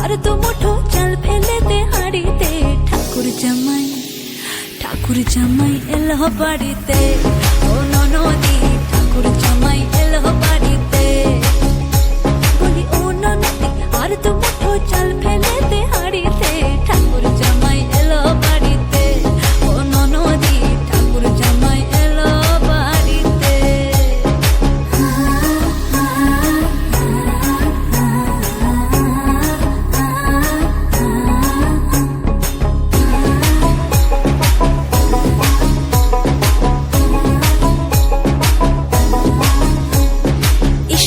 আর দু মুঠো চাল ফেলে দে হাঁড়িতে। ঠাকুর জামাই এলো বাড়িতে, ও ননদি ঠাকুর জামাই এলো বাড়িতে। বলি ও ননদি আর দু মুঠো চাল ফেলে দে হাঁড়িতে। ঠাকুর জামাই এলো বাড়িতে, ও ননদি ঠাকুর জামাই এলো বাড়িতে।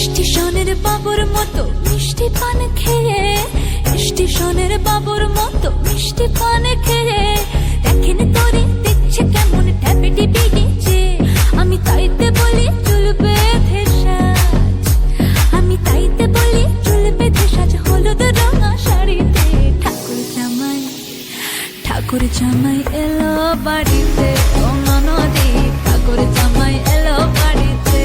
স্টেশনের বাবুর মতো মিষ্টি পান খেয়ে, স্টেশনের বাবুর মতো মিষ্টি পান খেয়ে দেখেন তোরে দেখছে কেমন ট্যাপেটি বেরিয়েছে। আমি তাইতে বলি চুল বেঁধে সাজ, আমি তাইতে বলি চুল বেঁধে সাজ হলুদ রঙা শাড়িতে। ঠাকুর জামাই এলো বাড়িতে, ও ননদি ঠাকুর জামাই এলো বাড়িতে।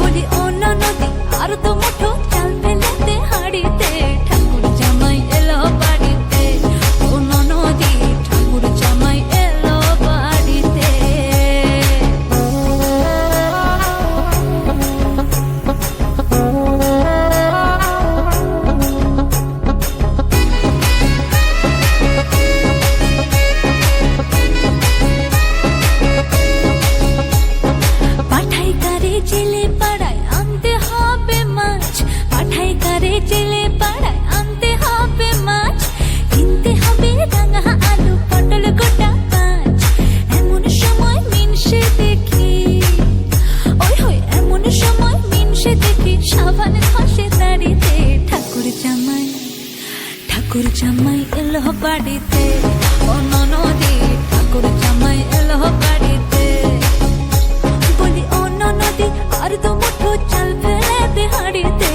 বলি ও ননদি আর তো মুঠো চাল ফেলে দে হাঁড়িতে। ঠাকুর জামাই এলো বাড়িতে, ও ননদি ঠাকুর জামাই এলো বাড়িতে। পাঠাই কারে জেলে পাড়ায় আনতে হবে মাছ, পাঠাই কারে জেলে পাড়ায় আনতে হবে মাছ। কিনতে হবে রাঙা আলু পটল গোটা কাঁচ। এমন সময় মিনসে দেখি, ওই হই এমন সময় মিনসে দেখি সাবান ঘষে দাড়িতে। ঠাকুর জামাই এলো বাড়িতে, ও ননদি ঠাকুর জামাই এলো বাড়িতে। বলি ও ননদি আর দু মুঠো চাল ফেলে দে হাঁড়িতে।